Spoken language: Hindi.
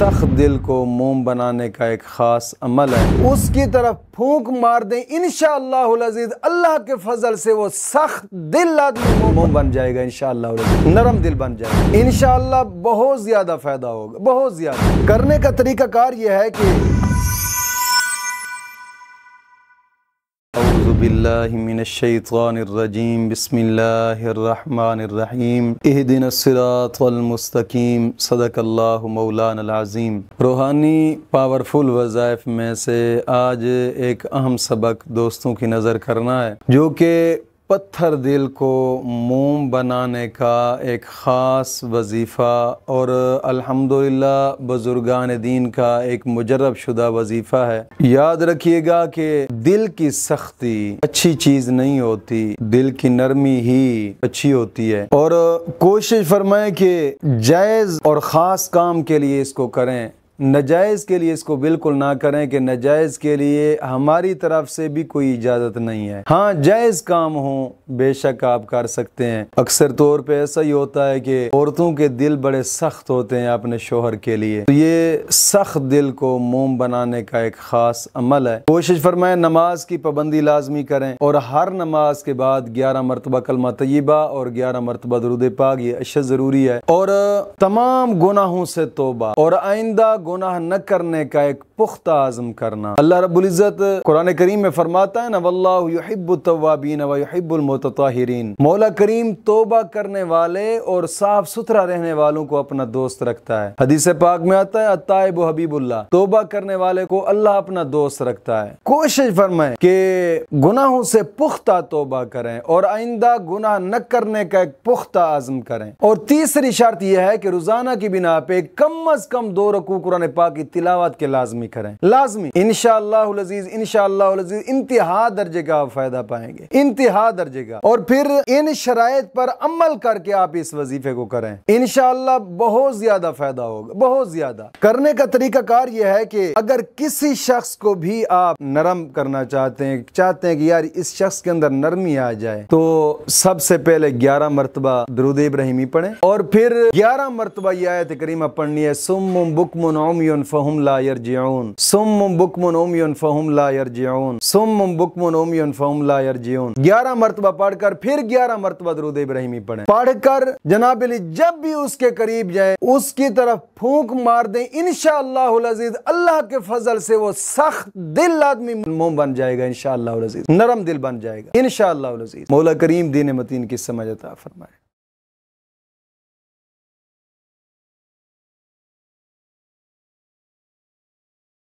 सख्त दिल को मोम बनाने का एक खास अमल है। उसकी तरफ फूंक मार दें, इंशाअल्लाहुल अज़ीज़ अल्लाह के फजल से वो सख्त दिल आदमी मोम बन जाएगा। इंशाअल्लाह नरम दिल बन जाएगा। इंशाअल्लाह बहुत ज्यादा फायदा होगा, बहुत ज्यादा। करने का तरीकाकार यह है कि औज़ु बिल्लाहि मिनश्शैतानिर्रजीम, बिस्मिल्लाहिर्रहमानिर्रहीम, इहदिनस सिरातल मुस्तकीम, सदक़ल्लाहु मौलानल अज़ीम। रूहानी पावरफुल वज़ाइफ में से आज एक अहम सबक दोस्तों की नज़र करना है, जो कि पत्थर दिल को मोम बनाने का एक ख़ास वजीफ़ा और अल्हम्दुलिल्लाह बुज़ुर्गान दीन का एक मुजर्रब शुदा वजीफ़ा है। याद रखिएगा कि दिल की सख्ती अच्छी चीज़ नहीं होती, दिल की नरमी ही अच्छी होती है। और कोशिश फरमाएं कि जायज़ और ख़ास काम के लिए इसको करें, नजायज़ के लिए इसको बिल्कुल ना करें कि नजायज़ के लिए हमारी तरफ से भी कोई इजाज़त नहीं है। हाँ, जायज़ काम हो बेशक आप कर सकते हैं। अक्सर तौर पे ऐसा ही होता है कि औरतों के दिल बड़े सख्त होते हैं अपने शोहर के लिए, तो ये सख्त दिल को मोम बनाने का एक ख़ास अमल है। कोशिश फरमाएं नमाज की पाबंदी लाजमी करें और हर नमाज के बाद 11 मरतबा कलमा तय्यबा और 11 मरतबा दुरूद पाक, ये अशद ज़रूरी है। और तमाम गुनाहों से तौबा और आइंदा गुनाह न करने का एक पुख्ता आज़म करना। अल्लाह रब्बुल इज़्ज़त कुरान करीम में फरमाता है ना, वल्लाहु युहिब्बुत तव्वाबीन व युहिब्बुल मुतताहिरीन। मौला करीम तौबा करने वाले और साफ सुथरा रहने वालों को अपना दोस्त रखता है। हदीस पाक में आता है अत्ताइबु हबीबुल्लाह, तौबा करने वाले को अल्लाह अपना दोस्त रखता है। कोशिश फरमाएं कि गुनाहों से पुख्ता तौबा करें और आइंदा गुनाह न करने का एक पुख्ता आज़म करें। और तीसरी शर्त यह है कि रोजाना की बिना पे कम अज कम 2 रकू कुरान पाक की तिलावत के लाजमी करें, लाजमी। इंशाअल्लाहुल अज़ीज़ इंशाअल्लाहुल अज़ीज़ इंतहा दर्जे का आप फायदा पाएंगे, इंतहा दर्जे का। और फिर इन शराइत पर अमल करके आप इस वजीफे को करें, इंशाअल्लाह बहुत ज्यादा फायदा होगा, बहुत ज्यादा। करने का तरीकाकार यह है कि अगर किसी शख्स को भी आप नरम करना चाहते हैं कि यार इस शख्स के अंदर नरमी आ जाए, तो सबसे पहले 11 मरतबा दुरूद इब्राहिमी पढ़ें और फिर 11 मरतबा ये आयत करीमा पढ़नी है, सुम्मुम बुक्मुन उम्युन फहुम ला यरजिऊन, सुम्मुम बुक्मुन उम्युन फहुम ला यरजिऊन, सुम्मुम बुक्मुन उम्युन फहुम ला यरजिऊन। 11 मरतबा पढ़कर फिर 11 मरतबा दुरूद इब्राहिमी पढ़ें। पढ़कर जनाब अली जब भी उसके करीब जाए उसकी तरफ फूंक मार दें, इंशाअल्लाहुल अज़ीज़ अल्लाह के फजल से वो सख्त दिल आदमी मोम बन जाएगा, इंशाअल्लाहुल अज़ीज़ नरम दिल बन जाएगा, इंशाअल्लाहुल अज़ीज़। मौला करीम दीन मतीन की समझ अता फरमाए।